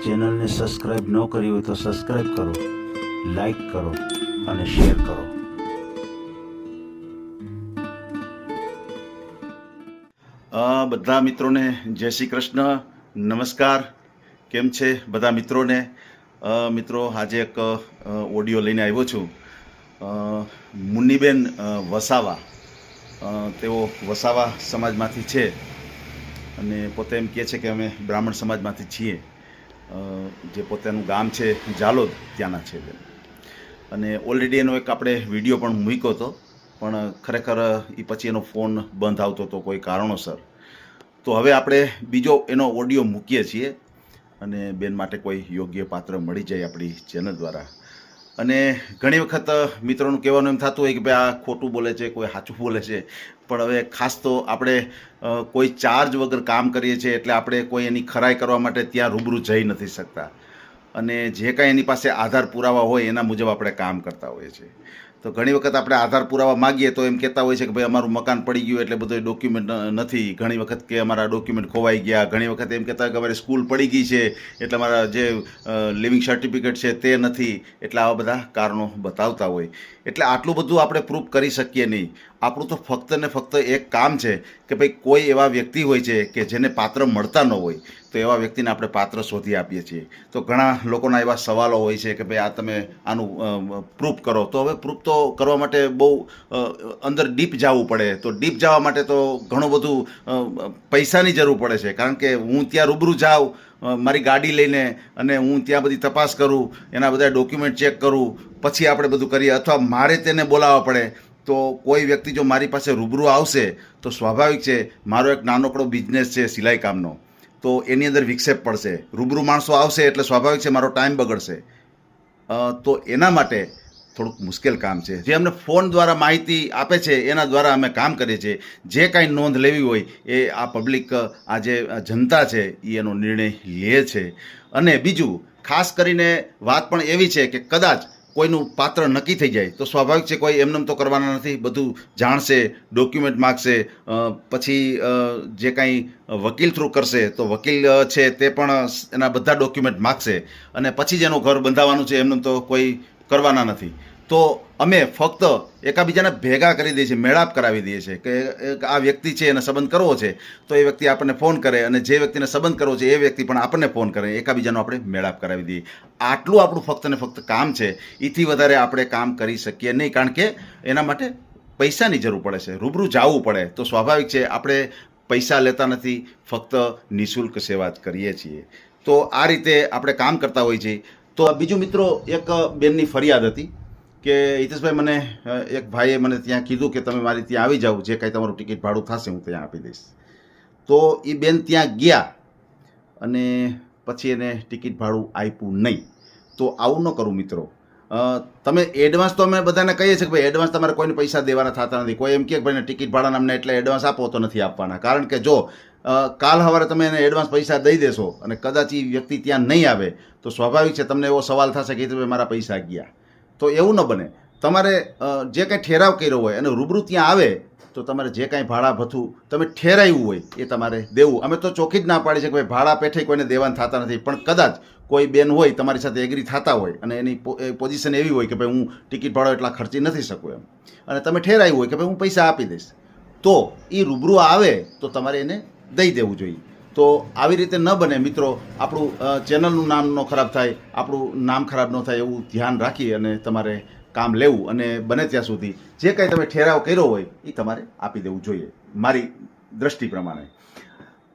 ચેનલને સબસ્ક્રાઇબ ન કરી હોય તો સબસ્ક્રાઇબ કરો, લાઈક કરો અને શેર કરો. બધા મિત્રોને જય શ્રી કૃષ્ણ, નમસ્કાર. કેમ છે બધા મિત્રોને? મિત્રો, આજે એક ઓડિયો લઈને આવ્યો છું. મુન્નીબેન વસાવા, તેઓ વસાવા સમાજમાંથી છે અને પોતે એમ કહે છે કે અમે બ્રાહ્મણ સમાજમાંથી છીએ. જે પોતાનું ગામ છે જાલોદ, ત્યાંના છે. અને ઓલરેડી એનો એક આપણે વિડીયો પણ મૂક્યો હતો, પણ ખરેખર એ પછી એનો ફોન બંધ આવતો હતો કોઈ કારણોસર. તો હવે આપણે બીજો એનો ઓડિયો મૂકીએ છીએ અને બેન માટે કોઈ યોગ્ય પાત્ર મળી જાય આપણી ચેનલ દ્વારા. અને ઘણી વખત મિત્રોનું કહેવાનું એમ થતું હોય કે ભાઈ આ ખોટું બોલે છે, કોઈ સાચું બોલે છે, પણ હવે ખાસ તો આપણે કોઈ ચાર્જ વગર કામ કરીએ છીએ, એટલે આપણે કોઈ એની ખરાઈ કરવા માટે ત્યાં રૂબરૂ જઈ નથી શકતા. અને જે કાંઈ એની પાસે આધાર પુરાવા હોય એના મુજબ આપણે કામ કરતા હોઈએ છીએ. તો ઘણી વખત આપણે આધાર પુરાવા માગીએ તો એમ કહેતા હોય છે કે ભાઈ અમારું મકાન પડી ગયું એટલે બધો ડોક્યુમેન્ટ નથી. ઘણી વખત કે અમારા ડોક્યુમેન્ટ ખોવાઈ ગયા. ઘણી વખત એમ કહેતા કે અમારી સ્કૂલ પડી ગઈ છે એટલે અમારા જે લિવિંગ સર્ટિફિકેટ છે તે નથી. એટલે આવા બધા કારણો બતાવતા હોય. એટલે આટલું બધું આપણે પ્રૂફ કરી શકીએ નહીં. આપણું તો ફક્ત ને ફક્ત એક કામ છે કે ભાઈ કોઈ એવા વ્યક્તિ હોય છે કે જેને પાત્ર મળતા ન હોય, તો એવા વ્યક્તિને આપણે પાત્ર શોધી આપીએ છીએ. તો ઘણા લોકોના એવા સવાલો હોય છે કે ભાઈ આ તમે આનું પ્રૂફ કરો. તો હવે પ્રૂફ તો કરવા માટે બહુ અંદર ડીપ જવું પડે. તો ડીપ જવા માટે તો ઘણું બધું પૈસાની જરૂર પડે છે. કારણ કે હું ત્યાં રૂબરૂ જાઉં મારી ગાડી લઈને અને હું ત્યાં બધી તપાસ કરું, એના બધા ડોક્યુમેન્ટ ચેક કરું, પછી આપણે બધું કરીએ. અથવા મારે તેને બોલાવવા પડે. તો કોઈ વ્યક્તિ જો મારી પાસે રૂબરૂ આવશે તો સ્વાભાવિક છે, મારો એક નાનકડો બિઝનેસ છે સિલાઈ કામનો, તો એની અંદર વિક્ષેપ પડશે. રૂબરૂ માણસો આવશે એટલે સ્વાભાવિક છે મારો ટાઈમ બગડશે. તો એના માટે થોડુંક મુશ્કેલ કામ છે. જે અમને ફોન દ્વારા માહિતી આપે છે એના દ્વારા અમે કામ કરીએ છીએ. જે કાંઈ નોંધ લેવી હોય એ આ પબ્લિક, આ જે જનતા છે એ એનો નિર્ણય લે છે. અને બીજું ખાસ કરીને વાત પણ એવી છે કે કદાચ કોઈનું પાત્ર નક્કી થઈ જાય તો સ્વાભાવિક છે કોઈ એમનેમ તો કરવાના નથી. બધું જાણશે, ડોક્યુમેન્ટ માગશે, પછી જે કાંઈ વકીલ થ્રુ કરશે તો વકીલ છે તે પણ એના બધા ડોક્યુમેન્ટ માગશે અને પછી જ એનું ઘર બંધાવવાનું છે. એમનેમ તો કોઈ કરવાના નથી. તો અમે ફક્ત એકાબીજાને ભેગા કરી દઈએ છીએ, મેળાપ કરાવી દઈએ છીએ કે આ વ્યક્તિ છે એને સંબંધ કરવો છે તો એ વ્યક્તિ આપણને ફોન કરે, અને જે વ્યક્તિને સંબંધ કરવો છે એ વ્યક્તિ પણ આપણને ફોન કરે. એકાબીજાનો આપણે મેળાપ કરાવી દઈએ. આટલું આપણું ફક્ત ને ફક્ત કામ છે. એથી વધારે આપણે કામ કરી શકીએ નહીં, કારણ કે એના માટે પૈસાની જરૂર પડે છે, રૂબરૂ જવું પડે. તો સ્વાભાવિક છે આપણે પૈસા લેતા નથી, ફક્ત નિઃશુલ્ક સેવા જ કરીએ છીએ. તો આ રીતે આપણે કામ કરતા હોઈએ છીએ. તો બીજું મિત્રો, એક બેનની ફરિયાદ હતી કે હિતેશભાઈ, મને એક ભાઈએ મને ત્યાં કીધું કે તમે મારી ત્યાં આવી જાઓ, જે કાંઈ તમારું ટિકિટ ભાડું થશે હું ત્યાં આપી દઈશ. તો એ બેન ત્યાં ગયા અને પછી એને ટિકિટ ભાડું આપ્યું નહીં. તો આવું ન કરું મિત્રો. તમે એડવાન્સ તો અમે બધાને કહીએ છીએ કે ભાઈ એડવાન્સ તમારે કોઈને પૈસા દેવાના થતા નથી. કોઈ એમ કહે કે ભાઈને ટિકિટ ભાડાના અમને એટલે એડવાન્સ આપો, તો નથી આપવાના. કારણ કે જો કાલ સવારે તમે એને એડવાન્સ પૈસા દઈ દેશો અને કદાચ એ વ્યક્તિ ત્યાં નહીં આવે તો સ્વાભાવિક છે તમને એવો સવાલ થશે કે ભાઈ મારા પૈસા ગયા. તો એવું ન બને. તમારે જે કાંઈ ઠેરાવ કર્યો હોય અને રૂબરૂ ત્યાં આવે તો તમારે જે કાંઈ ભાડા ભથ્થું તમે ઠેરાવ્યું હોય એ તમારે દેવું. અમે તો ચોખ્ખી જ ના પાડી છે કે ભાઈ ભાડા પેઠે કોઈને દેવાના થતા નથી. પણ કદાચ કોઈ બેન હોય તમારી સાથે એગ્રી થતા હોય અને એની પોઝિશન એવી હોય કે ભાઈ હું ટિકિટ ભાડો એટલા ખર્ચી નથી શકું એમ, અને તમે ઠેરાવ્યું હોય કે ભાઈ હું પૈસા આપી દઈશ, તો એ રૂબરૂ આવે તો તમારે એને દઈ દેવું જોઈએ. તો આવી રીતે ન બને મિત્રો. આપણું ચેનલનું નામ ન ખરાબ થાય, આપણું નામ ખરાબ ન થાય એવું ધ્યાન રાખી અને તમારે કામ લેવું. અને બને ત્યાં સુધી જે કાંઈ તમે ઠેરાવ કર્યો હોય એ તમારે આપી દેવું જોઈએ, મારી દ્રષ્ટિ પ્રમાણે.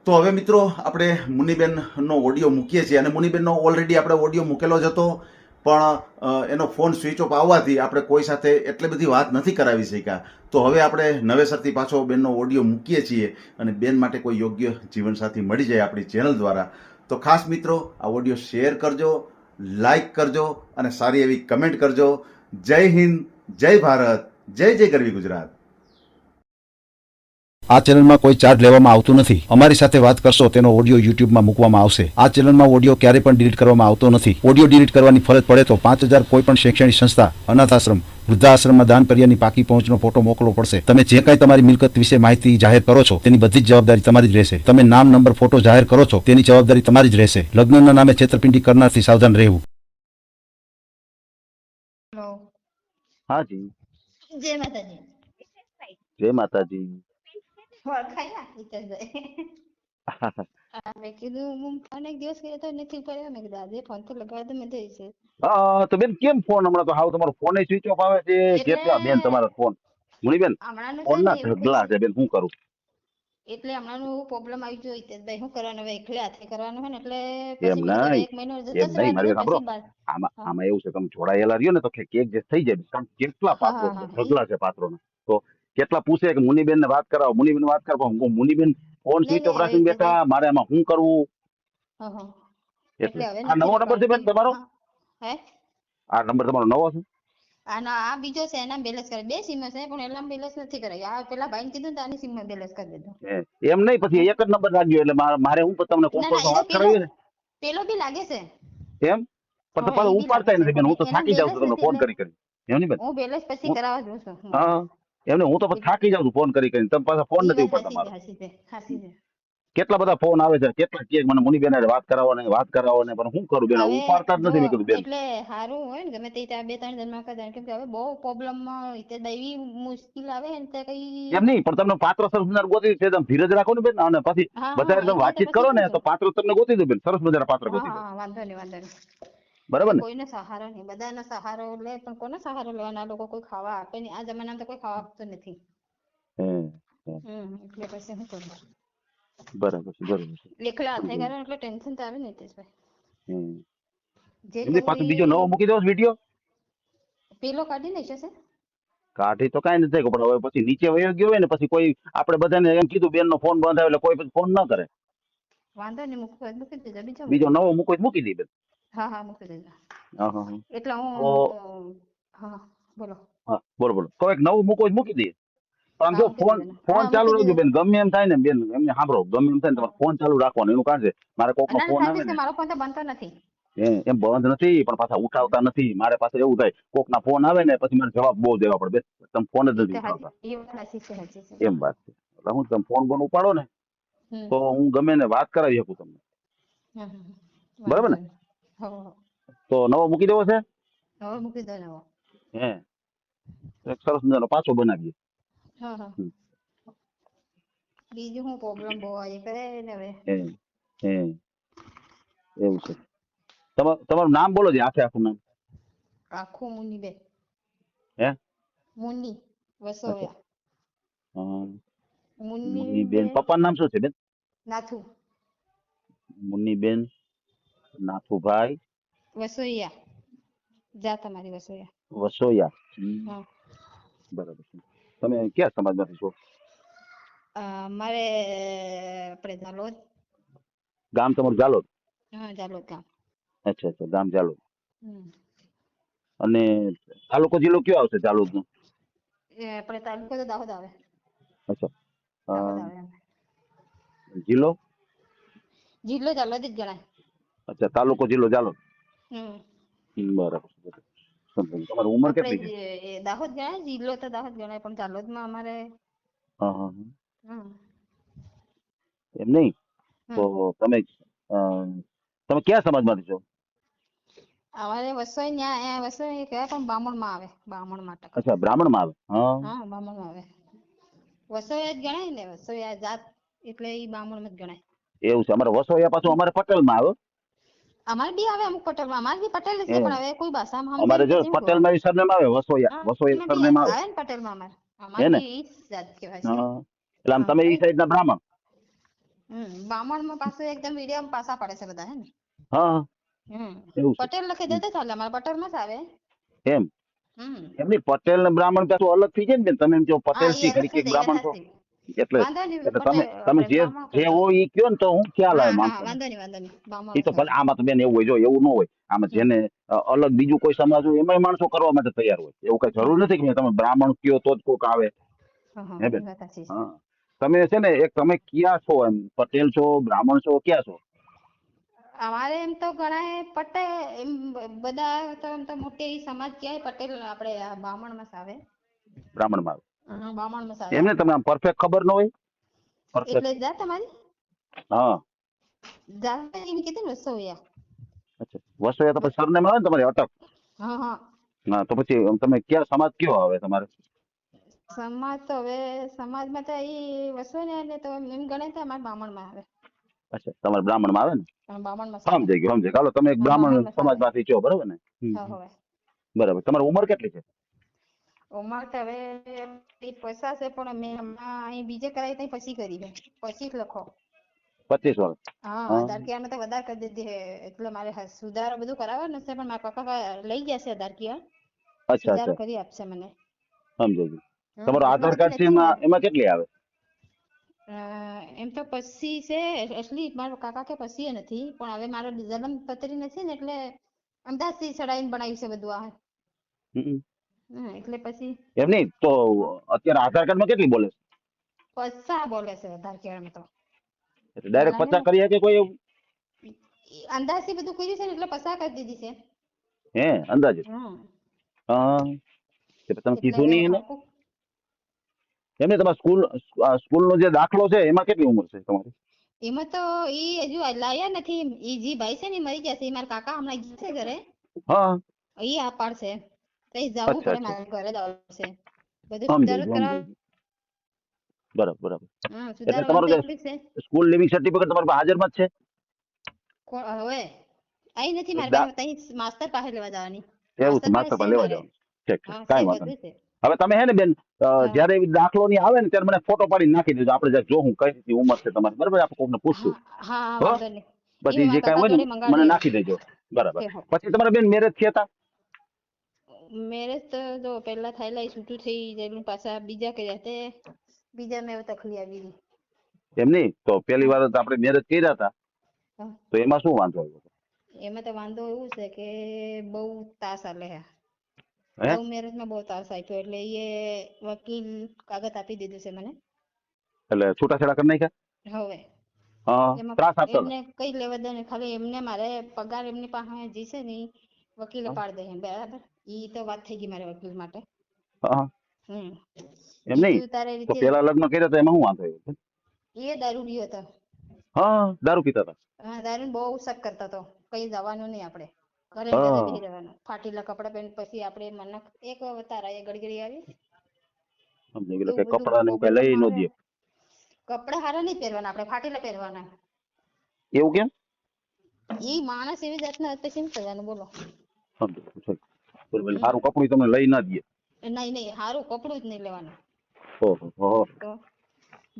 તો હવે મિત્રો, આપણે મુન્નીબેનનો ઓડિયો મૂકીએ છીએ. અને મુન્નીબેનનો ઓલરેડી આપણે ઓડિયો મૂકેલો જ હતો, પણ એનો ફોન સ્વિચ ઓફ આવવાથી આપણે કોઈ સાથે એટલી બધી વાત નથી કરાવી શક્યા. તો હવે આપણે નવેસરથી પાછો બેનનો ઓડિયો મૂકીએ છીએ અને બેન માટે કોઈ યોગ્ય જીવનસાથી મળી જાય આપણી ચેનલ દ્વારા. તો ખાસ મિત્રો, આ ઓડિયો શેર કરજો, લાઈક કરજો અને સારી એવી કમેન્ટ કરજો. જય હિન્દ, જય ભારત, જય જય ગરવી ગુજરાત. આ ચેનલમાં કોઈ ચાર્જ લેવામાં આવતું નથી. અમારી સાથે વાત કરશો તેનો ઓડિયો યુટ્યુબમાં મૂકવામાં આવશે. આ ચેનલમાં ઓડિયો ક્યારેય પણ ડિલીટ કરવામાં આવતો નથી. ઓડિયો ડિલીટ કરવાની ફરજ પડે તો 5000 કોઈ પણ શૈક્ષણિક સંસ્થા, અનાથ આશ્રમ, વૃદ્ધાશ્રમમાં દાન કર્યાની પાકી પહોંચનો ફોટો મોકલવો પડશે. તમે જે કાંઈ તમારી મિલકત વિશે માહિતી જાહેર કરો છો તેની બધી જ જવાબદારી તમારી જ રહેશે. તમે નામ, નંબર, ફોટો જાહેર કરો છો તેની જવાબદારી તમારી જ રહેશે. લગ્નના નામે છેતરપિંડી કરનારથી સાવધાન રહેવું. હેલો. હા જી, જય માતાજી. જય માતાજી. ઓળખાયા હિતેશભાઈ. મેં કીધું હું ફોન એક દિવસ કર્યો તો નથી કર્યો. મેં કીધું આજે ફોન તો લગાવ્યો તો મેં તો છે. તો બેન કેમ ફોન હમણાં તો હાવ તમારો ફોન સ્વિચ ઓફ આવે છે? એટલે કેટલા બેન તમારો ફોન? મુનીબેન હમણાંનું ફોન છે ના ને એવું ઢગલા છે બેન, શું કરું? એટલે હમણાંનું એવું પ્રોબ્લેમ આવી ગયો હિતેશભાઈ. શું કરવાનું હવે? એકલે હાથે કરવાનું હોય ને એટલે એમ પછી મેં કીધું નહીં, એક મહિનો એમ જતો નહીં, મારી વાત સાંભળો. પછી બાર. આમાં હા આમાં એવું છે, તમે જોડાયેલા રહ્યો ને તો કેક જે થઈ જાય. કારણ કે કેટલા હા પાત્રો હા છે, હા ઢગલા છે પાત્રોના. તો કેટલા પૂછે કે મુનીબેન ને વાત કરાવો, મુનીબેન વાત કરાવો. હું કહું, મુનીબેન ફોન નહીં સ્વિચ ઓફ નહીં હવે રાખીને બેઠા, હિતેશભાઈ. મારે આમાં શું કરવું? હા હા એટલે એટલે હવે આ નથી નવો નંબર છે બેન રખડતી. તમારો? હા હે આ નંબર તમારો નવો છે? આ બીજો છે એના બેલેન્સ કરે. બે સિમ છે પણ એના બેલેન્સ નથી કરાય. આ પેલા ભાઈને કીધું તો આની સિમ માં બેલેન્સ કરી દીધું. એમ નહીં, પછી એક જ નંબર રાખજો. એટલે મારે હું તમને ના ના કોન્ફરન્સમાં એ તો વાત કરાવી ને પેલો બી લાગે છે. એમ. પણ તો હા પાછું એ બી લાગે ઉપાડતા છે નથી બેન. હું પણ તો એના થાકી જાઉં બેલેન્સ છું તમને નથી ફોન એટલે કરી. એમ નહીં બેન. હું બેલેન્સ પછી કરાવવા જઉં છું. હા, એમને હું તો પછી થાકી જાઉં છું ફોન કરી. તમે પાછા ફોન ઈ નથી વાત ઉપાડતા સાચી છે, મારો. સાચી છે, સાચી છે. કેટલા બધા ફોન આવે છે, કેટલા કે મને મુનીબેન હારે વાત કરાવો ને વાત કરાવો ને, પણ શું કરું બેન? હવે ઉપાડતા જ જો નથી. મેં કીધું બેન એટલે સારું હોય ને ગમે તે ત્યાં 2-3 જન્મ કરે કેમ કે હવે બહુ પ્રોબ્લેમ એવી મુશ્કેલ આવે ને તે કઈ. એમ નહીં, પણ તમને પાત્ર સરસ મજાનું ગોતી છે. તમે ધીરજ રાખો ને બેન, અને પછી હા બધા હા તમે એટલે તો વાતચીત પછી કરો શું ને છે. તો પાત્ર તમને ગોતી દો બેન. સરસ મજાના પાત્ર હા ગોતી દો. હા વાંધો નહીં, વાંધો નહીં. બરાબર હવે ને? કોઈનો સહારો નહીં, બધાનો સહારો લે પણ કોનો સહારો લેવાના? આ લોકો કોઈ ખાવા આપે નહીં. આ જમાનામાં તો કોઈ ખાવા આપતું નથી. હમ, હમ. એટલે પછી શું કરું? બરાબર છે, બરાબર છે. એકલા હાથે સમજાયું. કરો એટલે ટેન્શન તો આવે ને હિતેશભાઈ. હમ. જે એમની કરવું પાછું બીજો નવો એ મૂકી દો વિડીયો. પેલો કાઢી નાખ્યો છે. કાઢી તો કાંઈ નથી, પણ હવે પછી નીચે વયો ગયો હોય ને પછી કોઈ આપણે બધાને એમ કીધું બેન નો ફોન બંધ આવે એટલે કોઈ પછી ફોન ન કરે. વાંધો નહીં, મૂકી દેજો. બીજો બીજો મૂકી નવો દેજો. મૂકો તો મૂકી દઈ બેન. હા હા મૂકી દેજો. હા હા હા. એટલે હું તો હા બોલો. હા, બરોબર. તો એક નવું મૂકો જ મૂકી દઈએ. પણ હા જો મૂકી ફોન દેજો ને. ફોન હા ચાલુ મૂકી રાખજો દેજો. બેન. ગમે એમ થાય ને બેન, એમને સાંભળો, ગમે એમ થાય ને હા તમારે ફોન ચાલુ રાખવાનો. એનું કારણ છે મારે કોકનો ના ના ફોન આવે સાહેબ ને મારો ફોન તો બનતો નથી. એમ બંધ નથી, પણ પાછા ઉઠાવતા નથી. મારે પાસે એવું થાય, કોકના ફોન આવે ને પછી મારે જવાબ બહુ દેવા પડે બેન. તમે ફોન જ એ નથી તો ઉઠાવતા. એ વાત સાચી છે, સાચી છે. એમ વાત છે. એટલે હું તમે ફોન બોન ઉપાડો ને હમ તો હું ગમે ને વાત કરાવી શકું તમને. બરાબર વાંધો ને? નહીં. હો તો નવો મૂકી દેવો છે. હવે મૂકી દો ને હવે. હે, એક સરસ મજાનો પાછો બનાવીએ. હા હા હમ. બીજું હું પ્રોબ્લેમ બહુ આવી કરે ને હવે. હે, હે, એવું છે. તમારું નામ બોલો છે, આખું નામ. આખું મુની બેન. હે, મુની અચ્છા. વસોયા. મુની મુન્નીબેન. બેન પપ્પાનું નામ શું છે બેન? નાથુ મુન્નીબેન નાથુભાઈ વસોયા. જા તમારી વસોયા. વસોયા. હા બરાબર છે. તમે ક્યાં સમાજમાંથી છો? મારે આપણે ઝાલોદ. ગામ તમારું ઝાલોદ? હા ઝાલોદ ગામ. અચ્છા અચ્છા, ગામ ઝાલોદ. હમ અને તાલુકો જિલ્લો કયો આવશે ઝાલોદનો? એ આપણે તાલુકો તો દાહોદ આવે. અચ્છા. અ, દાહોદ આવે એમ. જિલ્લો? જિલ્લો ઝાલોદ જ ગણાય. અચ્છા, તાલુકો જિલ્લો ઝાલોદ. હમ બરાબર છે. સમજાયું. તમારી ઉંમર કેટલી છે? આપણે દાહોદ ગણાય, જિલ્લો તો દાહોદ ગણાય પણ ઝાલોદમાં અમારે. હા હા હા. હમ એમ નહીં, તો હમ તમે અ, તમે કયા સમાજમાંથી છો? અમારે વસોઈ ન્યા વસોઈ કહેવાય પણ બામણમાં આવે. બામણમાં ટકા. અચ્છા, બ્રાહ્મણમાં આવે. હા. હા બામણમાં આવે. વસોયા જ ગણાય ને, વસોયા જાત એટલે એ બામણમાં જ ગણાય. એવું છે. અમારે વસોયા પાછું અમારે પટેલમાં આવે. અમારે બી આવે અમુક પટેલમાં. અમારે બી પટેલ જ છે પણ હવે કોઈ ભાષામાં સમજાય અમારે ને જો પછી શું કરવાનું. પટેલમાં સરનેમ આવે, વસોયા. હા વસોયા અમે બી સરનેમ આવે. આવે ને પટેલમાં અમારે. હે અમારે ને? બી ઈ જ જાત કહેવાય છે. હા. એટલે આમ હા તમે તો એ સાઈડના બ્રાહ્મણ. બામણમાં પાછું એકદમ મીડિયમ પાસા પડે છે બધા હે ને. હા, એવું છે. પટેલ લખી દે તો ચાલે. અમારે પટેલમાં જ આવે. એમ હમ એમની પટેલ ને બ્રાહ્મણ પાછું અલગ થઈ જાય ને બેન. તમે એમ જો હા પટેલ એ છી અલગ ઘડીક થઈ એક જાય એ વાત બ્રાહ્મણ છો સાચી. એટલે વાંધો નહીં એટલે પણ તમે આપણે જે બામણ જે કહી દો. હોય એ કયો ને તો હું ખ્યાલ આવે હા હા માણસોને. વાંધો નહીં, વાંધો નહીં. બામણ એ તો ભલે કહેજો. આમાં તો બેન એવું હોય, જો એવું ન હોય. આમાં હમ જેને અલગ બીજું કોઈ સમાજ હોય એમાંય માણસો કરવા માટે તૈયાર હોય. એવું કઈ જરૂર નથી કે તમે બ્રાહ્મણ કયો તો જ કોક આવે. હા હે એ બેન? વાત સાચી છે. હા. તમે છે ને એક તમે ક્યાં છો? એમ પટેલ છો, બ્રાહ્મણ છો, ક્યાં છો? અમારે એમ તો ઘણા પટેલ એમ બધા તો એમ તો મોટી સમાજ કહેવાય પટેલ આપણે બામણ માં આવે. બ્રાહ્મણમાં આવે? બામણ માં આવે. એમને તમે આમ પરફેક્ટ ખબર ન હોય? પરફેક્ટ. એટલે જા તમારી હા. જા એમ કીધું ને વસોયા. અચ્છા, વસોયા તો પછી સરનેમ આવે ને તમારી અટક. હા હા. હા, તો પછી તમે ક્યાં સમાજ કયો આવે તમારે? સમાજ તો હવે સમાજમાં તો ઈ વસોયા એટલે તો એમ ગણે તો અમારે બામણ માં આવે. અચ્છા, તમારે બ્રાહ્મણમાં આવે ને? બામણ માં આવે. સમજાઈ ગયું, સમજાઈ ગયું. હાલો, તમે એક બ્રાહ્મણ બામણ માં આવે. સમાજમાંથી છો, બરાબર ને? હા હવે બરાબર. તમારી ઉંમર કેટલી છે? ઉંમર તો હવે 50 છે પણ મેં હમણાં અહીં બીજે કરાવી તઈ પછી કરી છે. પછી જ લખો. 25 વર્ષ. હા, આધાર કાર્ડ તો વધારે કરી દીધી છે એટલે મારે સુધારો બધું કરાવવાનું છે પણ મારા કાકા લઈ ગયા છે આધાર કાર્ડ. અચ્છા સુધારો અચ્છા, કરી આપશે મને. સમજાઈ ગયું. તમારું એટલું આધાર બધું કાર્ડ છે નથી એમાં મારે. એમાં કેટલી આવે? એમ તો પછી છે એટલી મારા કાકા કે પછી નથી પણ હવે મારો જન્મ પત્રી નથી ને એટલે અમદાવાદથી ચડાવીને બનાવ્યું છે બધું આ. હમ. એટલે પછી એમ નહીં તો અત્યારે આધાર કાર્ડમાં કેટલી બોલે છે? 50 બોલે છે આધાર કાર્ડમાં તો. ડાયરેક્ટ 50 કરી શકે કોઈ એવું? અંદાજથી બધું કર્યું છે ને એટલે 50 કરી દીધી છે. હે, અંદાજે? હા. તમે એટલે કીધું હવે નહીં એને? હરખું એમને તમારા સ્કૂલનો જે દાખલો છે એમાં કેટલી ઉંમર છે તમારી? એમાં તો ઈ હજુ લાયા નથી. ઈ જે ભાઈ છે ને ઈ મરી ગયા છે. ઈ મારા કાકા હમણાં ગયા છે ઘરે. હા. ઈ આ પાડશે. કઈ જવું અચ્છા પડે અચ્છા, મારે ઘરે જવું પડશે. બધું સમજાઈ સુધારો જ ગયું, કરાવ. સમજાઈ ગયું. બરાબર બરાબર. એટલે સુધારો તમારું તો જે એટલું જ છે. સ્કૂલ લિવિંગ સર્ટિફિકેટ તમારી પાસે હાજરમાં જ છે? હવે અહીં નથી મારે દા- પાસે તઈ માસ્તર પાસે લેવા જવાની. એવું છે, માસ્તર પાસે માસ્ટર છે પર લેવા મારે. જવાનું. ઠીક ઠીક, હા છે કાંઈ વાંધો બધું નહીં. છે. હવે તમે હે ને બેન, હા જ્યારે એ દાખલો ની આવે ને ત્યારે મને ફોટો પાડીને નાખી દેજો. આપણે જરાક જોવું કઈ રીતની ઉંમર છે તમારી, બરાબર? આપણે કોઈને પૂછશું. હા હા હો, વાંધો નહીં. ઈ પછી જે મારા કાંઈ કાકા હોય ને જોડે મને મંગાડી નાખી દેવા. દેજો. બરાબર. કે હો પછી તમારા બેન મેરેજ થયા હતા? મેરેજ તો જો પહેલા થયેલા ઈ છૂટું થઈ ગયેલું પાછા બીજા કર્યા તે બીજા મેં તકલી આવી ગઈ. એમ નહીં તો પહેલી વાર તો આપણે મેરેજ કર્યા હતા હા. તો એમાં શું વાંધો આવ્યો હતો? એમાં તો વાંધો એવું છે કે બહુ તાસ આલે હે. હે? લવ મેરેજમાં બહુ તાસ આપ્યો એટલે એ વકીલ કાગળ આપી દીધું છે મને. એટલે છૂટાછેડા કરી નાખ્યા? હવે હા, એમાં ત્રાસ આપતા હતા? એમને કઈ લેવા દે ને ખાલી એમને મારે પગાર એમની પાસે જે છે ને ઈ વકીલે હા પાડ દે છે બરાબર. ઈ તો વાત થઈ ગઈ મારે વકીલ માટે. હા. એમ નહીં બીજું તારે તો રીતે પહેલા લગ્ન કર્યા તો એમાં શું વાંધો આવ્યો? એ દારૂ પીયો હતો. હા, દારૂ પીતા હતા? હા દારૂ બહુ શક કરતો હતો. કઈ જવાનું નહીં આપણે. ઘરે ને ઘરે હા, બેસી રહેવાનું. ફાટેલા કપડાં પહેરીને પછી આપણે મને એક તારા એ ગડગડી આવી. સમજી ગયું. એવું એટલે બધું કપડા ને બહુ એવું કઈ બધું લઈ ન મારે દે? કપડા હારા નહીં પહેરવાના આપણે ફાટેલા પહેરવાના. એવું કેમ? ઈ માણસ એવી જાતના હતા કેમ કરવાનું બોલો. સમજી ગયું. બરોબર. સારું કપડું તમને લઈ ના દે? નહીં નહીં હારું કપડું જ નહીં લેવાનું. ઓહો હો. તો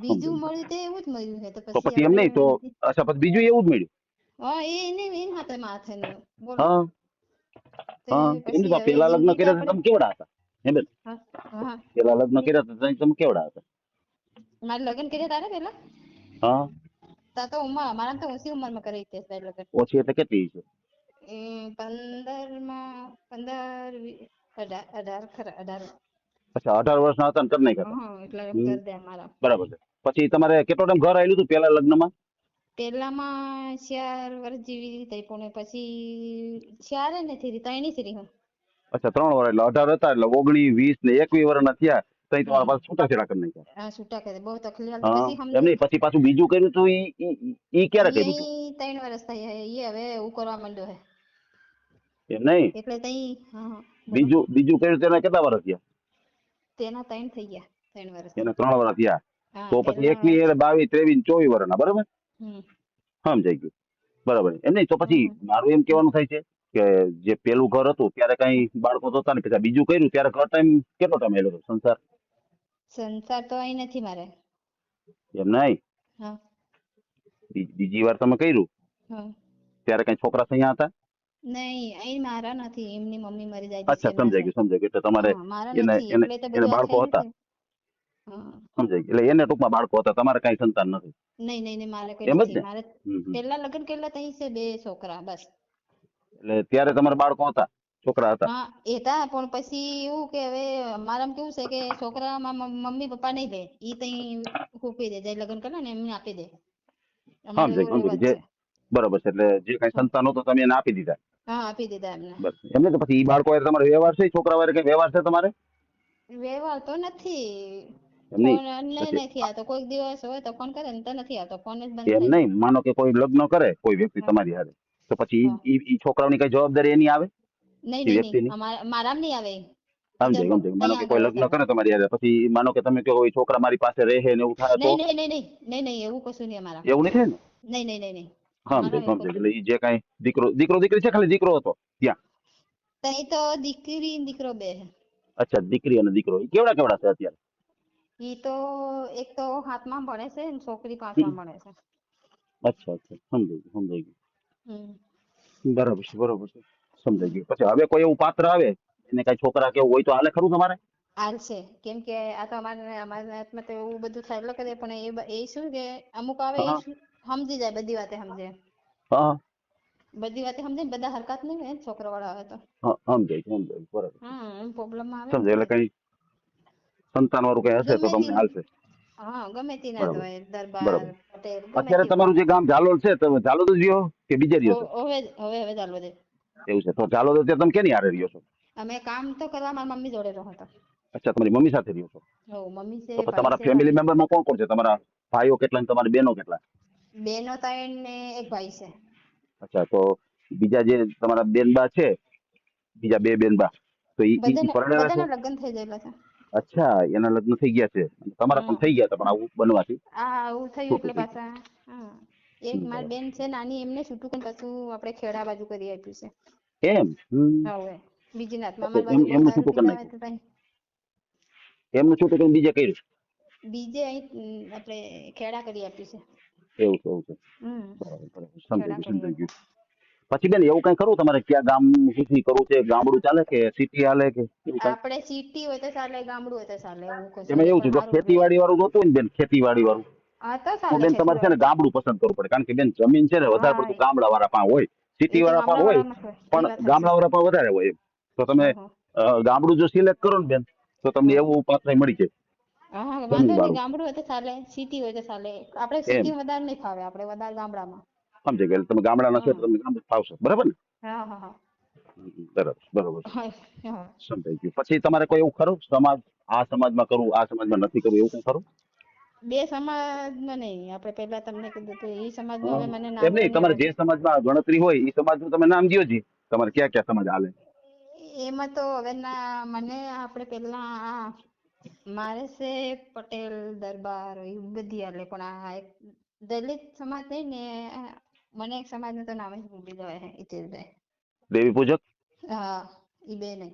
બીજું સમજી ગયું. મળ્યું તે એવું જ મળ્યું છે તો તો પછી પછી એમ નહીં તો આપણે અચ્છા પછી બીજું એવું જ મળ્યું? હા એ એને હાથે માથે નું બોલો. હા તે હા. એમ પછી તો હવે પેલા લગ્ન જિંદગી તો કર્યા હતા આપણે તમે કેવડા હતા? હે બેન, હા હા પેલા લગ્ન કર્યા હતા તમે કેવડા હતા? મારે લગ્ન કર્યા તારે પેલા હા. તા તો ઉંમર મારા તો ઓછી ઉંમરમાં કરી તે લગ્ન. ઓછી એટલે કેટલી છે? એ 18 ખરા 18. અચ્છા, 18 વર્ષના હતા ને કરી નાખ્યા હતા? હા એટલે એમ કરી દે મારા. બરાબર છે. પછી તમારે કેટલો ટાઈમ ઘર આવેલું હતું પેલા લગ્નમાં? પેલામાં 4 વર્ષ જેવી થઈ પણ પછી 4 નથી રહી 3 જ રહી હું. અચ્છા, 3 વર્ષ એટલે 18 હતા એટલે 19, 20 ને 21 વર્ષના થયા તો તમારા પાસે છૂટાછેડા કરી નાખ્યા? આ છૂટા કરે બહુ તકલીફ હાલતી હા. પછી એમ સમજો નહીં પછી પાછું બીજું કર્યું હતું ઈ ક્યારે કર્યું હતું? ઈ 3 વર્ષ થઈ એ હવે એવું કરવા માંડ્યો હે એમ નહીં એટલે તઈ હા બોલો બીજું કર્યું તેને કેટલા વર્ષ થયા? તેના 3 થઈ ગયા 3 વર્ષ. એને 3 વર્ષ થયા હા તો પછી પેલા 21, 22, 23, 24 વર્ષના બરાબર? હમ સમજાઈ ગયું. બરાબર. એમ નહીં તો પછી મારું એમ કહેવાનું થાય છે કે જે પેલું ઘર હતું ત્યારે કઈ બાળકો તો હતા ને પછી બીજું કર્યું ત્યારે ઘર ટાઈમ કેટલો ટાઈમ આવેલો હતો સંસાર? સંસાર તો અહીં નથી મારે. એમ નહીં હા બીજી વાર તમે કર્યું હા ત્યારે કઈ છોકરા અહીંયા હતા? નહીં અહીં મારા નથી એમની મમ્મી મરી જાય અચ્છા, ડિસેમ્બર સમજાઈ છે. ગયું, સમજાઈ ગયું. એટલે તમારે હા મારા એને નથી એને એટલે તો એને બધું આ બાળકો થયેલું હતા? છે. હા સમજાઈ ગયું. એટલે એને ટૂંકમાં બાળકો હતા, તમારે કઈ સંતાન નથી? નહીં નહીં નહીં મારે કઈ એમ જ નથી ને? મારે હમ. પેલા લગ્ન કરેલા તઈ છે 2 છોકરા બસ. એટલે ત્યારે તમારા બાળકો હતા, છોકરા હતા? હા એ હતા પણ પછી એવું કે હવે મારામાં કેવું છે કે છોકરા મમ્મી પપ્પા નહીં લે ઈ તઈ ખૂપી દે જાય લગ્ન કરે ને એમને આપી દે. અમારે સમજાઈ એવો ગયું. રિવાજ જે છે. બરોબર છે, એટલે જે કઈ સંતાન હતો તમે એને આપી દીધા. હા આપી દીધા એમને. બસ એમને તો પછી ઈ બાળકો હારે તમારો વ્યવહાર છે, છોકરા વાળે કઈ વ્યવહાર છે તમારે? વ્યવહાર તો નથી, એમ નહીં ફોન ને પછી નથી આવતો, કોઈક દિવસ હોય તો ફોન કરે ને તો નથી આવતો, ફોન જ બંધ એમ થાય છે. નહીં, માનો કે કોઈ લગ્ન કરે કોઈ વ્યક્તિ હા તમારી હારે, તો પછી હા. ઈ છોકરાઓની કઈ જવાબદારી એની આવે નહીં એ નહીં નહીં, વ્યક્તિની? મારામાં નહીં આવે. ઈ તો સમજાય સમજાય, માનો કે અહીંયા કોઈ આગળ જ લગ્ન આવે. કરે તમારી હારે, પછી માનો કે તમે કહો એ છોકરા મારી પાસે રહે ને એવું થાય તો? નહીં નહીં નહીં નહીં નહીં નહીં, એવું કશું નહીં અમારા. એવું નહીં થાય ને? નહીં નહીં નહીં નહીં, સમજાય અમારા એવું સમજાય, કશું એટલે ઈ જે કઈ દીકરો દીકરી છે, ખાલી દીકરો હતો ત્યાં? તઈ તો દીકરી ને દીકરો બે છે. અચ્છા, દીકરી અને દીકરો. ઈ કેવડા કેવડા છે અત્યારે? ઈ તો એક તો 7માં ભણે છે ને છોકરી 5માં ભણે છે. અચ્છા અચ્છા, સમજાઈ ગયું. હમ. બરાબર છે બરાબર છે, સમજાઈ ગયું. પછી હવે કોઈ એવું પાત્ર આવે એને કઈ છોકરા કેવું હોય તો હાલે ખરું તમારે? હાલશે, કેમ કે આ તો અમારા હાથમાં તો એવું બધું થાય એટલે કરે, પણ એ શું કે અમુક આવે હા. એ સમજી જાય, બધી વાતે સમજે, હા બધી વાતે સમજે ને, બધા હરકત નહીં હોય છોકરા વાળા આવે તો. હા, સમજાય બરાબર. એમ પ્રોબ્લેમ આવે સમજાય, એટલે કઈ સંતાન વાળું કઈ હશે તો ગમે તમને હાલશે. હા ગમે તે ના બરાબર. હોય, દરબાર બરાબર. પટેલ ગમે અત્યારે તે. તમારું જે ગામ ઝાલોદ છે, તમે ઝાલોદ જ રહ્યો કે બીજે રહ્યો છો? હવે હવે હવે ચાલુ દે. એવું છે, તો ઝાલોદ અત્યારે તમે કેની હારે રહ્યો છો? અમે કામ તો કરવા મારી મમ્મી જોડે રહો હતો. અચ્છા, તમારી મમ્મી સાથે રહ્યો છો? હો મમ્મી છે, તો પછી ભાઈ તમારા છે, ફેમિલી ભાભી મેમ્બરમાં કોણ કોણ છે? તમારા ભાઈઓ કેટલા ને તમારી બહેનો કેટલા? છે. બેનો 3 ને એક ભાઈ છે. અચ્છા, તો બીજા જે તમારા બેનબા છે, બીજા 2 બેનબા, તો ઈ પરણેલા છે? બધાના લગ્ન થઈ ગયેલા છે. અચ્છા, એના લગ્ન થઈ ગયા છે, અને તમારા પણ થઈ ગયા હતા, પણ આવું બનવાથી આવું થયું છૂટું એટલે થઈ પાછા. હા એક મારી બેન છે નાની, એમને છૂટું કરીને પાછું આપણે ખેડા બાજુ કરી આપ્યું છે. ગયું. એમ? હવે બીજી નાતમાં તો અમારી બાજુ બહુ એમનું દારૂ છૂટું કરી પીતા હોય તો નાખ્યું? એમનું છૂટું કરીને બીજે કર્યું? બીજે અહીં આપણે ખેડા કરી આપ્યું છે. એવું છે એવું છે. હમ બરાબર બરાબર, ખેડા સમજાઈ કરી ગયું. પછી બેન એવું કઈ ખરું તમારે, ક્યાં ગામ સુધી કરવું છે? ગામડું ચાલે કે સિટી હાલે કે એવું કઈ? આપણે સિટી હોય તો ચાલે, ગામડું હોય તો ચાલે, એવું કશું એમાં નહીં, એવું છે, પણ જો સારું જોઈએ. ખેતીવાડી વાળું જોતું હોય ને બેન, ખેતીવાડી વાળું, હા તો તો ચાલે બેન તમારે છે ને ખેતીવાડી. ગામડું પસંદ કરવું પડે, કારણ કે બેન જમીન છે ને વધારે હા પડતું ગામડા વાળા પાસે હોય, સિટી એ તો વાળા પાસે હોય ગામડાવાળામાં છે, એ પણ વાત સાચી. ગામડા વાળા પાસે વધારે હોય એમ. તો તમે હં, હં. ગામડું જો સિલેક્ટ કરો ને બેન, તો તમને હં. એવું પાત્ર મળી જાય હા જમીન વાંધો નહીં, વાળું. ગામડું હોય તો ચાલે, સિટી હોય તો ચાલે. આપણે એમ સિટી વધારે નહીં ફાવે, આપણે વધારે ગામડામાં. સમજાય ગયા, તમે ગામડાના છો હમ તો તમને ગામડું ફાવશે, બરાબર ને? હા હા હા બરાબર બરાબર છે. હા હા. સમજાઈ ગયું. પછી તમારે કોઈ એવું ખરું સમાજ, આ સમાજમાં કરવું આ સમાજમાં નથી કરવું, એવું કઈ ખરું? બે સમાજમાં નહીં, આપણે પહેલા તમને કીધું તો એ સમાજનું હવે મને એમ નામ તો નહીં, નહીં તમારે આવે. જે સમાજમાં ગણતરી હોય એ સમાજનું તમે નામ દ્યો જી, તમારે ક્યાં ક્યાં સમાજ હાલે? એમાં તો હવે ના મને, આપણે પહેલા મારે છે પટેલ દરબાર એ બધી હાલે, પણ આ એક દલિત સમાજ નહીં ને, મને એક સમાજનું તો નામ જ ભૂલી જવાય છે, હિતેશભાઈ. દેવી પૂજક? હા એ બે નહીં.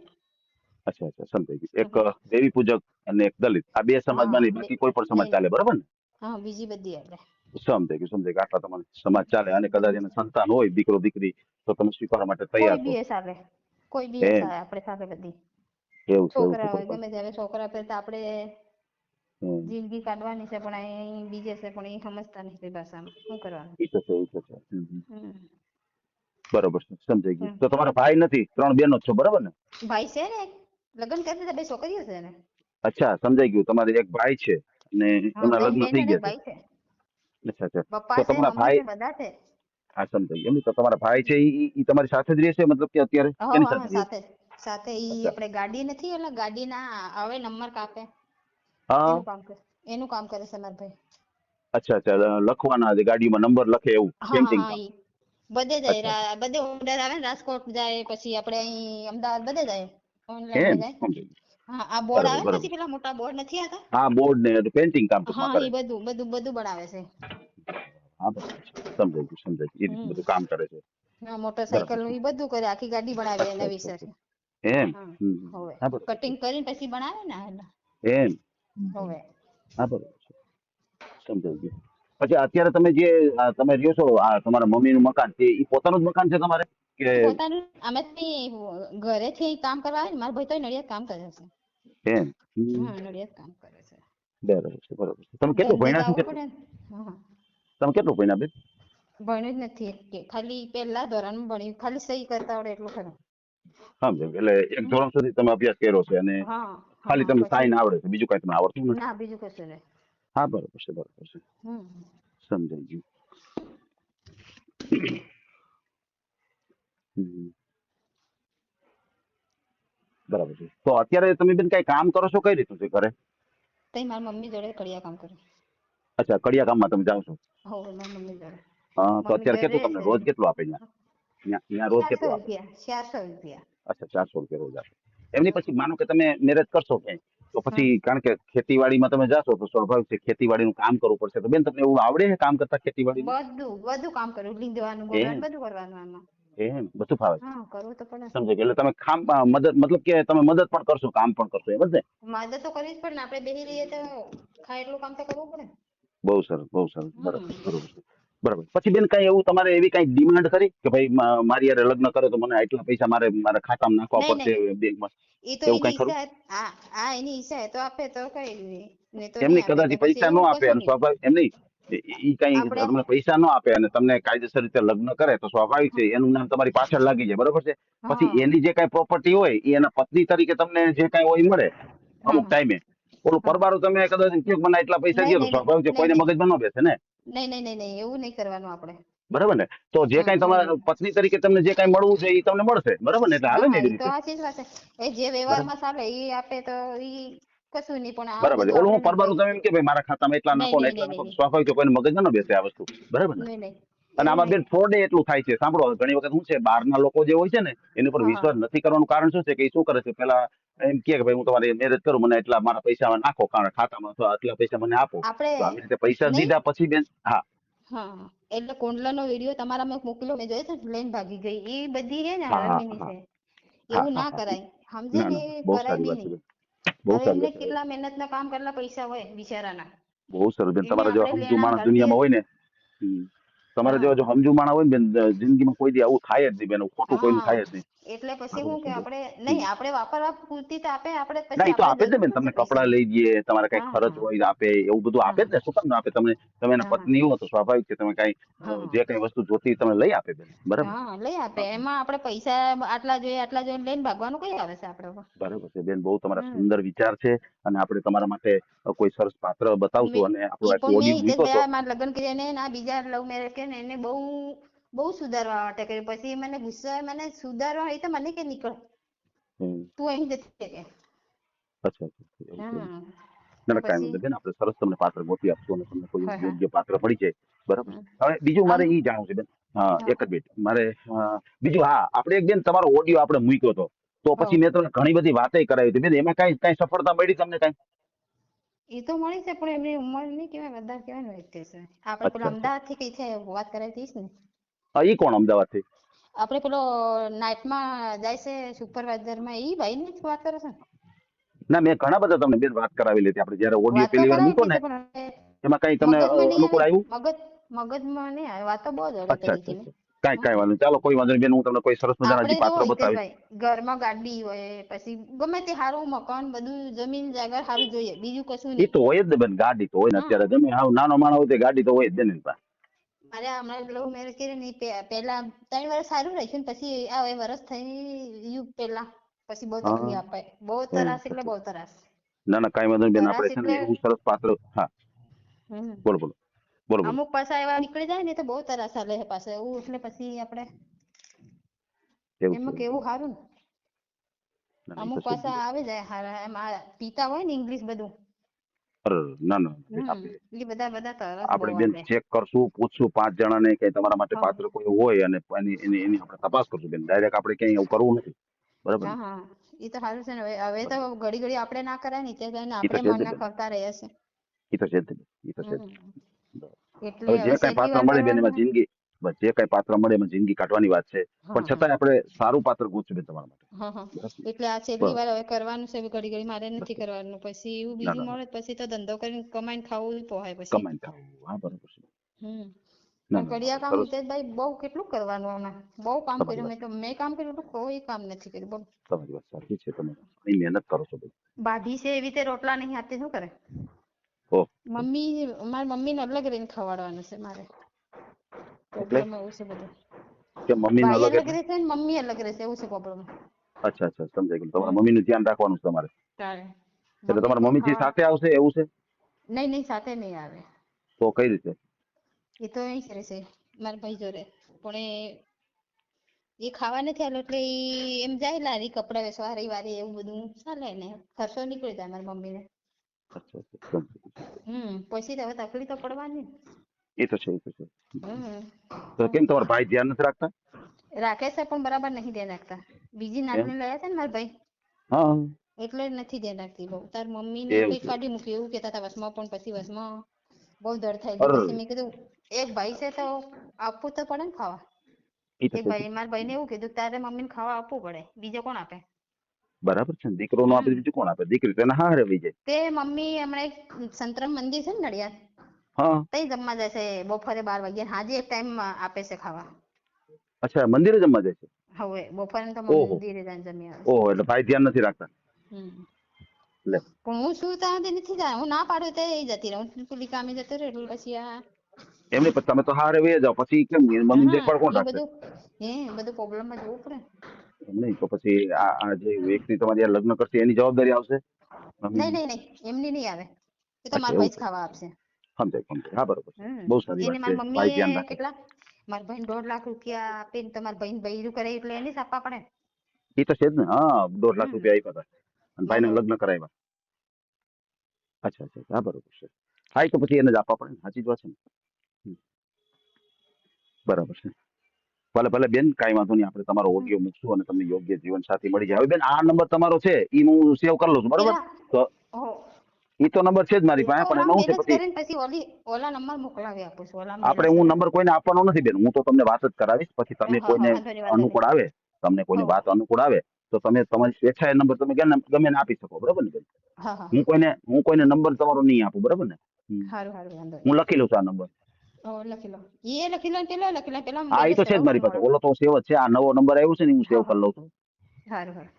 અચ્છા અચ્છા, સમજાઈ ગયું. એક દેવી પૂજક અને એક દલિત, આ બે સમાજમાં નહીં, બાકી કોઈ પણ સમાજ નહીં. ચાલે, બરાબર ને? હા બીજી બધી હાલે. સમજાઈ ગયું. આટલા તમારે સમાજ ચાલે, અને કદાચ એને સંતાન હોય દીકરો દીકરી, તો તમે સ્વીકારવા માટે કોઈ તૈયાર બી છો? એ ચાલે, કોઈ બી એ એમ ચાલે, આપણે ચાલે બધી. એવું છે એવું છે, છોકરા હોય બરાબર. ગમે ત્યારે છોકરા પર તો આપણે હમ. જિંદગી કાઢવાની છે, પણ અહીં બીજે છે, પણ એ સમજતા નથી ભાષામાં, શું કરવાનું. ઈ તો છે ઈ તો છે. હમ. બરોબર છે, સમજાઈ ગયું. હમ. તો તમારા ભાઈ નથી, 3 બહેનો જ છો, બરાબર ને? ભાઈ છે ને એક, લગ્ન કરી દીધા, 2 છોકરીઓ છે ને. અચ્છા, સમજાઈ ગયું. તમારે એક ભાઈ છે અને હા એમના 3 લગ્ન બહેનો થઈ ને એક ગયા છે? ભાઈ છે. અચ્છા અચ્છા. પપ્પા તો છે, તમારા મમ્મી ભાઈ, છે, બધા છે. હા સમજાઈ ગયું. એમ તો તમારા ભાઈ છે ઈ તમારી સાથે જ રહે છે, મતલબ કે અત્યારે હા એની હા સાથે રહે છે? સાથે સાથે ઈ અચ્છા. આપણે ગાડી નથી, એટલે ગાડીના આવે નંબર કાપે, હા. એનું કામ કરે, એનું કામ કરે છે મારા ભાઈ. અચ્છા અચ્છા, લખવાના જે ગાડીમાં નંબર લખે એવું હા હા પેન્ટિંગ હા કામ? ઈ બધે જાય, અચ્છા બધે ઓર્ડર આવે ને, રાજકોટ જાય, પછી આપણે અહીં અમદાવાદ બધે જાય, ઓનલાઈન એમ જાય. સમજાઈ ગયું. હા આ બોર્ડ બરાબર આવે ને, બરાબર. પછી પેલા મોટા બોર્ડ નથી આવતા. હા, બોર્ડ ને પેન્ટિંગ કામ ટૂંકમાં હા કરે. એ બધું બધું બધું બનાવે છે. હા બરાબર છે, સમજાઈ ગયું. એ રીતે હમ બધું કામ કરે છે. હા બરાબર મોટરસાયકલ છે. નું એ બધું કરે, આખી ગાડી બનાવે અચ્છા નવી અચ્છા સર. અચ્છા. એમ. હા હવે હા બરાબર છે. કટિંગ કરીને પછી બનાવે ને એટલે. એમ. હવે હા બરાબર છે, સમજાઈ ગયું. પછી અત્યારે તમે જે તમે રહ્યો છો, આ તમારા મમ્મીનું મકાન છે, એ પોતાનું જ મકાન છે તમારે કે? પોતાનું અમે ઘરેથી કામ કરવા આવે ને, મારા ભાઈ તો નડિયાદ કામ કરે છે. એમ. હા નડિયાદ કામ કરે છે. બરાબર છે બરાબર છે. તમે કેટલું ધંધે ભણ્યા છો? જવું કેટલું પડે ને. હા તમે કેટલું ભણ્યા બેન? ભણ્યું જ નથી કે ખાલી પહેલા ધોરણમાં ભણ્યું, ખાલી સહી કરતા આવડે એટલું ખરું. સમજાયું. એટલે એક ધોરણ સુધી તમે અભ્યાસ કર્યો છે અને હા ખાલી હા તમને પછી સાઈન આવડે છે, બીજું કઈ તમને આવડતું નથી? ના બીજું કશું નહીં. હા બરાબર છે બરાબર છે, હમ સમજાઈ ગયું. હમ. બરાબર છે. તો અત્યારે તમે બેન કઈ કામ કરો છો, કઈ રીતનું છે ઘરે? તઈ મારી મમ્મી જોડે કડિયા કામ કરું. અચ્છા, કડિયા કામમાં તમે જાઓ છો. હો મારી મમ્મી જોડે. તો મમ્મી અત્યારે ઘરે કેટલું રહે તમને છે. રોજ કેટલું આપે ત્યાં? ત્યાં રોજ 400 કેટલું આપે? રૂપિયા, 400 રૂપિયા. અચ્છા, 400 રૂપિયા રોજ આપે. એમની પછી માનો કે તમે મેરેજ કરશો ક્યાંય, તો હા, પછી કારણ કે ખેતીવાડીમાં તમે જાશો તો સ્વાભાવિક છે ખેતીવાડીનું કામ કરવું પડશે. તો બેન તમને એવું આવડે છે કામ કરતા ખેતીવાડીનું? બધું કામ કરું, લીંદવાનું, એમ ગોડવાનું બધું કરવાનું આમાં. એમ બધું ફાવે છે. હા, કરવું તો પડે. સમજો કે એટલે તમે મદદ મતલબ કે તમે મદદ પણ કરશો, કામ પણ કરશો, એમ જ ને? મદદ તો કરવી જ પડે ને, આપણે બેસી રહીએ તો ખાય એટલું કામ તો કરવું પડે ને. બહુ સરસ, બહુ સરસ. બરાબર, હમ. બરોબર છે. બરાબર. પછી બેન કઈ એવું તમારે એવી કઈ ડિમાન્ડ કરી કે ભાઈ મારી યારે લગ્ન કરે તો મને આટલા પૈસા મારે મારા ખાતામાં નાખવા નહીં પડશે નહીં, બેંકમાં, એ તો એવું એની કઈ ખરું? ઈચ્છા. એની ઈચ્છા તો આપે તો કઈ નહીં તો એમની નહીં આપે કદાચ તો ઈ પછી પૈસા ન એવું આપે કશું અને નહીં. સ્વાભાવિક એમ નહીં, ઈ કઈ આપણે તમને પૈસા ન આપે અને તમને કાયદેસર રીતે લગ્ન કરે તો સ્વાભાવિક છે એનું નામ તમારી પાછળ લાગી જાય, બરોબર છે? પછી હા એની જે કઈ પ્રોપર્ટી હોય એ એના પત્ની તરીકે તમને જે કઈ હોય ઈ મળે હા અમુક ટાઈમે. ઓલું હા. પરબારું તમે કદાચ કયો મને એટલા પૈસા નહીં દો તો નહીં નહીં સ્વાભાવિક છે નહીં કોઈને નહીં મગજમાં ન બેસે ને, નહીં નહીં નહીં નહીં, એવું નહીં કરવાનું આપણે. બરાબર ને? તો જે કઈ નહીં તમારા નહીં. પત્ની તરીકે તમને જે કઈ મળવું છે એ તમને મળશે, બરાબર ને? એટલે હાલે ને હા, એવી એ તો રીતે, સાચી જ વાત છે. એ જે બરાબર? વ્યવહારમાં ચાલે એ આપે તો એ કશું નહીં, પણ આવું બરાબર છે. બધું ઓલું આપણે હું નહીં પરબારું ભાઈ. તમે એમ કે ભાઈ મારા ખાતામાં એટલા નહીં નાખો ને નહીં એટલા નહીં નાખો તો નહીં સ્વાભાવિક છે કોઈને મગજમાં ન બેસે આ વસ્તુ, બરાબર ને? નહીં નહીં નહીં, અને એવું આમાં નહીં. બેન ફ્રોડ એટલું થાય છે, સાંભળો ઘણી વખત શું છે બહારના લોકો જે હોય છે ને એની ઉપર હા વિશ્વાસ નથી કરવાનું કારણ શું છે કે એ શું કરે છે, પેલા એમ કે ભાઈ હું તમારી મેરેજ કરું, મને એટલા મારા પૈસા નાખો કારણ ખાતામાં, અથવા આટલા પૈસા મને આપો. આપણે તો આવી રીતે પૈસા નહીં. દીધા પછી બેન, હા હા, એટલે કુંડલાનો વિડીયો તમારામાં મોકલ્યો, મેં જોયો છે, લઈને ભાગી ગઈ એ બધી છે ને હા હા હરામીની હા છે. હા એવું હા ના હા કરાય, સમજે ના ને? ના એ બહુ કરાય સારી બી વાત છે નહીં. બેન, બહુ હવે સારી એમને વાત છે, કેટલા મહેનતના કામ કરેલા પૈસા હોય બિચારાના, બહુ સરસ બેન. એને તમારા જેવા આપણે સમજુ લેણામ માણસ ઘાલતી દુનિયામાં હોય હશે. ને, તમારા હા જેવા જો સમજુ માણસ હોય ને બેન, જિંદગીમાં કોઈ દી આવું થાય જ નહીં બેન, ખોટું કોઈનું હા, થાય જ નહીં. એટલે પછી બરોબર શું કે છે બેન. આપણે હમ. નહીં, આપણે વાપરવા પૂરતી તો આપે, આપણે ના પછી એ તો આપણે આપે જ ને જરૂર બેન, શું તમને છે કપડાં પૈસાની? લઈ દઈએ, તમારે કઈ હા ખર્ચ હા હોય આપે, એવું બધું આપે હા જ ને. શું કામ ના આપે? તમે એના હા હા પત્ની હો તો સ્વાભાવિક છે તમે કઈ હા જે કઈ વસ્તુ જોતી તમને લઈ આપે બેન, બરાબર? હા, લઈ આપે. હા, એમાં આપણે પૈસા આટલા જોઈએ લઈને ભાગવાનું કઈ આવે છે આપણે ઉપર? બરાબર છે બેન, બહુ તમારા હમ. સુંદર વિચાર છે. અને આપણે તમારા માટે કોઈ સરસ પાત્ર બતાવશું અને આપણો ઈ આટલું પણ મેં ઓડિયો મૂક્યો તો હિતેશભાઈ મારા લગ્ન કર્યા ને ના બીજા લવ મેરેજ કે ને એને બહુ બહુ સુધારવા માટે કર્યું. પછી મને ગુસ્સો આવે, મને સુધારવા હોય તો મને કે નીકળ, હમ, તું અહીં જતી રહે કે. અચ્છા અચ્છા, એવું છે એમ. હા, ના તો ના કાંઈ પછી વાંધો બેન, આપણે સરસ તમને પાત્ર ગોતી આપશું અને તમને કોઈ હા હા યોગ્ય પાત્ર મળી જાય, બરાબર. હમ. હવે બીજું આમ મારે એ જાણવું છે બેન, હા હા એક જ મિનિટ મારે, બીજું, હા આપણે એક બેન તમારો ઓડિયો આપણે મૂક્યો હતો, તો હો પછી મેં તમને ઘણી બધી વાતે કરાવી હતી બેન, એમાં કઈ કઈ સફળતા મળી તમને કઈ? એ તો મળી છે, પણ એમની ઉંમર નહીં કહેવાય, વધારે કહેવાય ને વ્યક્તિ છે. આપણે પેલો અચ્છા અચ્છા, અમદાવાદ થી કઈ છે વાત કરાવી હતી ને? એ કોણ અમદાવાદથી? આપણે પેલો નાઇટમાં જાય છે સુપરવાઇઝર માં, એ ભાઈ ની જ વાત કરે છે ને? ના મેં ઘણા બધા તમને બેન વાત કરાવેલી હતી, આપણે જયારે ઓડિયો વાત તો પહેલી વાર મૂકો કરાવી ને છે પણ એમાં કઈ તમને મગજમાં નહીં અનુકૂળ આવી. આવ્યું? મગજમાં નહીં આવે. વાત તો બહુ જ અલગ અચ્છા કરી અચ્છા હતી મેં. અચ્છા, કાંઈ હમ. કાંઈ વાંધો નહીં. ચાલો કોઈ વાંધો નહીં બેન, હું તમને કોઈ સરસ મજાના આપણે હજી જો પાત્ર બતાવીશ. હિતેશભાઈ ઘરમાં ગાડી હોય, પછી ગમે તે સારું મકાન, બધું જમીન જાગર સારું જોઈએ, બીજું કશું એ નહીં. તો હોય જ ને બેન, ગાડી તો હોય ને, હા, અત્યારે ગમે હાવ નાનો માણસ હોય તો ગાડી તો હોય જ બેન એની પાસે. મારે હમણાં લવ મેરેજ કર્યું ને પહેલા 3 વર્ષ સારું રાખ્યું ને પછી આ વર્ષ થઈ યુગ પહેલા પછી બહુ હા, તકલીફ આપે. બહુ એમ તરાસ એટલે પછી બહુ તરાસ. ના ના કાંઈ વાંધો નહીં બેન, તરાસ આપણે છે એટલે ને એવું સરસ પાત્ર, હા હમ બોલો બોલો, બોલો બોલો. અમુક પાછા એવા નીકળી જાય ને તો બહુ તરાસ આલે છે પાછા એવું, એટલે પછી આપણે એવું છે એમાં એમ. કેવું સારું ને. ના ના એ તો અમુક છે જ પાછા બેન. આવી જાય હારા, એમ પીતા હોય ને ઇંગ્લિશ બધું. અરે ના ના બેન, આપણે એ બધા તરસ બહુ આપણે બેન આલે. ચેક કરશું, પૂછશું 5 જણાને કે તમારા માટે હા પાત્ર કોઈ હોય અને એની આપણે તપાસ કરશું બેન, ડાયરેક્ટ આપણે ક્યાંય એવું કરવું નથી, બરાબર હા ને? હા, એ તો સારું છે ને. હવે તો બરાબર, ઘડી ઘડી આપણે ના કરાય ને, તે એ તો આપણે છે જ મનના બેન, ખવતા રહ્યા છે. એ તો છે જ બેન, એ તો છે જ. હમ એટલે હવે જે કાંઈ છેલ્લી પાત્ર વાર મળે બેન કરવાનું એમાં છે. જિંદગી, બસ જે કાંઈ પાત્ર મળે એમાં જિંદગી કાઢવાની વાત છે. હા પણ હા છતાંય આપણે સારું પાત્ર ગોતશું બેન તમારા માટે, હા હા, બરાબર ને? એટલે આ છેલ્લી બસ વાર હવે કરવાનું છે. ઘડી ઘડી મારે બસ નથી કરવાનું. પછી એવું ના બીજું ના ના, મળે પછી તો ધંધો કરીને કમાઈને ખાવું પોહાય પછી. કમાઈને ખાવું, હા બરાબર છે. હમ ના પણ ના કડિયા આપણે કામ સરસ, હિતેશભાઈ બહુ કેટલું કરવાનું આમાં, બહુ કામ તમારી કર્યું. વાત, મેં કામ કર્યું તો કોઈ કામ નથી કર્યું બોલ. તમારી વાત સાચી છે, તમે ઘણી મહેનત કરો છો બેન. બાઢી છે એવી રીતે રોટલા નહીં આપતી, શું કરે? ઓહ, મારી મમ્મીને અલગ રહીને ખવડાવવાનું છે મારે. એટલે પ્રોબ્લેમ એવું છે બધું. કે મમ્મીને ભાઈ અલગ એટલે? રહેશે ને મમ્મી અલગ રહેશે, એવું છે પ્રોબ્લેમ. અચ્છા અચ્છા, સમજાઈ ગયું. તમારા મમ્મીનું ધ્યાન રાખવાનું છે તમારે, તારે એટલે મમ્મી તમારા કોઈ મમ્મી ખાવા સાથે આવશે એવું છે? નહીં નહીં, સાથે નહીં આવે. તો કઈ રીતે? એ તો અહીં જ રહેશે મારા ભાઈ જોડે. પણ એ ખાવા નથી આવેલો એટલે ઈ એમ જાય લારી કપડા વેચવા રવિવારે એવું બધું ચાલે ને ખર્ચો નીકળી જાય મારી મમ્મીને. અચ્છા અચ્છા, સમજી. પછી તો હવે તકલીફ તો પડવાની ને. એ તો છે, એ તો છે. હમ તો કેમ તમારા ભાઈ ધ્યાન નથી રાખતા? રાખે છે પણ બરાબર નથી ધ્યાન રાખતા. બીજી નાની લાયા છે ને મારા ભાઈ હા, એટલે નથી ધ્યાન રાખતી બહુ. તાર મમ્મી ને એવું કઈ છે. કાઢી મૂક્યું એવું કેતા હતા વસમાં, પણ પછી વસમાં બહુ દર થઈ અરે. ગઈ. પછી મેં કીધું એક ભાઈ છે તો આપવું તો પડે ને ખાવા. એ તો એક છે. ભાઈ મારા ભાઈને એવું કીધું તારે મમ્મીને ખાવા આપવું પડે, બીજો કોણ આપે? બરાબર છે ને, દીકરો નો આપે બીજું કોણ આપે? દીકરી તો એના હારે વહી જાય. તે મમ્મી હમણાં એક સંતરામ મંદિર છે ને નડિયાદ, હા, તઈ જમવા જશે બપોરે 12 વાગ્યા. હાજે એક ટાઈમ આપે છે ખાવા. અચ્છા, મંદિરે જમવા જાય છે? હવે બપોરે તો ઓહો. મંદિરે જઈને જમી આવે છે. ઓહો, એટલે ભાઈ ધ્યાન નથી રાખતા. હમ. લે. પણ હું શું ત્યાં સુધી નથી જાય, હું ના પાડું તો એ જતી રહું. પેલી કામે જતો રહે એટલે પછી આ એમને પછી તમે તો હારે વહી જાઓ, પછી કેમ મમ્મી દેખભાળ કોણ એ રાખશે? બધું પ્રોબ્લેમમાં જોવું પડે. એમ નહીં તો પછી આ જે વ્યક્તિ તમારી હારે લગ્ન કરશે એની જવાબદારી આવશે? નહીં નહીં નહીં એમની નહીં આવે, એ તો અચ્છા, મારા એવું ભાઈ જ છે. ખાવા આપશે. સમજાય સમજાય. હા, બરોબર છે. બહુ સારી એને વાત છે, મારી ભાઈ ધ્યાન મમ્મીએ રાખે. કેટલા મારા ભાઈને 1.5 લાખ રૂપિયા આપીને તો મારા ભાઈને બૈરું કરે એટલે એને જ આપવા પડે. એ તો છે જ ને. હા, 1.5 લાખ રૂપિયા આપ્યા હતા અને ભાઈને ઓહો. લગ્ન કરાવ્યા. અચ્છા અચ્છા, હા, બરોબર છે. હા, એ તો પછી એને જ આપવા પડે ને. સાચી જ વાત છે ને. હમ, બરાબર છે. ભલે ભલે બેન, કાંઈ વાંધો નહીં. આપણે તમારો ઓડિયો મૂકશું અને તમને યોગ્ય જીવન સાથી મળી જાય. હવે બેન, આ નંબર તમારો છે એ હું સેવ કરી લઉં છું, બરોબર? પેલા તો ઓહો એ તો નંબર છે જ મારી એ તો પાસે, પણ ઓલામાં એમાં શું છે મેનેજ પછી કરીને પછી ઓલા નંબર મોકલાવી આપું છું. ઓલામાં આપણે મેનેજ હું કરીને. નંબર કોઈને આપવાનો નથી બેન. હું તો તમને વાત જ કરાવીશ. પછી તમે હા કોઈને વાંધો નહીં વાંધો નહીં. અનુકૂળ આવે, તમને કોઈની હો વાત અનુકૂળ આવે તો તમે તમારી સ્વેચ્છાએ નંબર તમે ગમે એને આપી શકો, બરોબર ને બેન? હા હા હું કોઈને નંબર તમારો નહીં આપું, બરોબર ને? સારું સારું વાંધો હું નહીં. લખી લઉં છું આ નંબર. લખી લો, એ લખી લો ને પેલો લખી લો. પેલા હા, એ મેનેજ તો છે જ કરાવો મારી પાસે. મારો. ઓલો તો સેવ જ છે. આ નવો નંબર આવ્યો છે ને હું સેવ હા કરી લઉં છું. સારું સારું.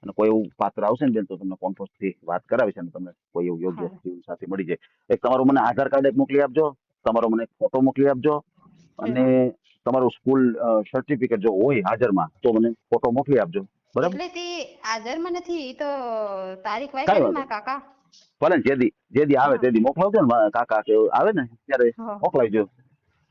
અને કોઈ એવું પાત્ર આવશે ને બેન તો તમને કોન્ફરન્સ થી વાત કરાવીશ અને તમને કોઈ એવું યોગ્ય સારું. જીવન સાથી મળી જાય. એક તમારું મને આધાર કાર્ડ એક મોકલી આપજો, તમારો મને એક ફોટો મોકલી આપજો અને તમારું સ્કૂલ સર્ટિફિકેટ જો હોય હાજરમાં તો મને ફોટો મોકલી આપજો, બરાબર? એટલે તે હાજરમાં નથી, એ તો તારીખ વાય કાંઈ કરી વાંધો મારા કાકા. ભલે ને જે દી આવે હા તે દી મોકલાવજો ને. મારા કાકા કે આવે ને ત્યારે હા મોકલાવજો.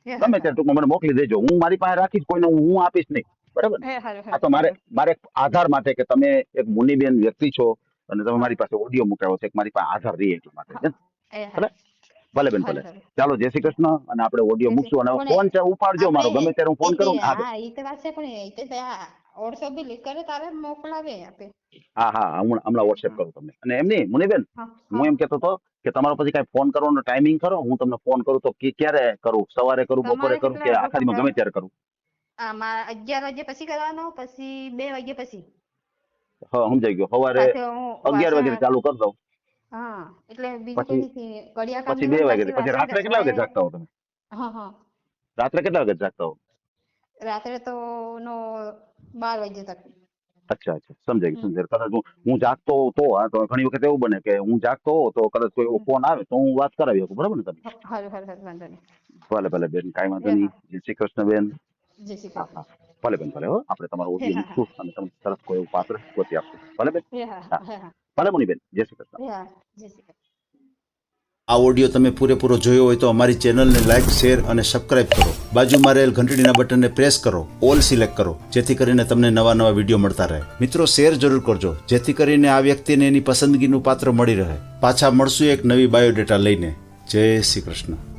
એ ગમે ત્યારે ટૂંકમાં મને મોકલી દેજો. હું મારી પાસે રાખીશ, કોઈને હું આપીશ નહીં, બરાબર ને? સારું આ તો મારે એક આધાર માટે કે તમે એક મુનિબેન વ્યક્તિ છો અને તમે મારી પાસે ઓડિયો મુકાવ્યો છે, એક મારી પાસે આધાર રહે એટલા માટે છે ને? ભલે ભલે બેન, ભલે. સારું. ચાલો, જય શ્રી કૃષ્ણ. અને આપણે ઓડિયો મૂકશું અને ફોન ઉપાડજો મારો, ગમે ત્યારે હું ફોન કરું ને. હા બેન. હા એ તો વાત છે, પણ એ તો વોટ્સઅપ બી લીક કરે તારે મોકલાવે આપે. હા, હમણાં વોટ્સએપ કરું તમને. અને એમ નહીં મુનિબેન, હા હું એમ કહેતો હતો કે તમારો પછી કાંઈ ફોન કરવાનો ટાઈમિંગ કરો. હું તમને ફોન કરું તો ક્યારે કરું? સવારે કરું, બપોરે તમારે કરું કે આખા દીમાં ગમે ત્યારે કરું? આમાં 11 વાગ્યા પછી કરવાનો, પછી 2 વાગ્યા પછી. હા, સમજાઈ ગયો. સવારે પાછો હું 11 વાગે ચાલુ કરી દઉં. હા એટલે બીજું કઈ પછી નથી. ઘડિયા કામ પછી 2 લેવાનું, વાગે, પાછી પછી વાસણ રાત્રે કેટલા વાગે ઘસવાય. જાગતા હો તમે? હા રાત્રે કેટલા વાગે જાગતા હો? રાત્રે તો 12 વાગ્યા તક. અચ્છા, સમજાઈ ગયું. કદાચ હું જાગતો હોઉં તો તો ઘણી વખત એવું બને કે હું જાગતો હોઉં તો કદાચ કોઈ એવો ફોન આવે તો હું વાત કરાવી શકું, બરાબર ને તમે? હારું વાંધો નહીં. ભલે ભલે બેન, કાંઈ વાંધો હા નહીં. જય શ્રી કૃષ્ણ બેન. જય શ્રી હા, કૃષ્ણ. ભલે બેન, ભલે. હો, આપણે તમારો ઓડિયો હા મૂકશું અને તમને તરત કોઈ એવું પાત્ર ગોતી આપશું, ભલે બેન. હા હા, હા ભલે મુનિબેન. જય શ્રી કૃષ્ણ. હા જય શ્રી કૃષ્ણ. આ ઓડિયો તમે પૂરેપૂરો જોયો હોય તો અમારી ચેનલને લાઇક, શેર અને સબસ્ક્રાઇબ કરો. બાજુમાં રહેલ ઘંટડીના બટનને પ્રેસ કરો, ઓલ સિલેક્ટ કરો, જેથી કરીને તમને નવા વિડીયો મળતા રહે. મિત્રો, શેર જરૂર કરજો, જેથી કરીને આ વ્યક્તિને એની પસંદગીનું પાત્ર મળી રહે. પાછા મળશું એક નવી બાયોડેટા લઈને. જય શ્રી કૃષ્ણ.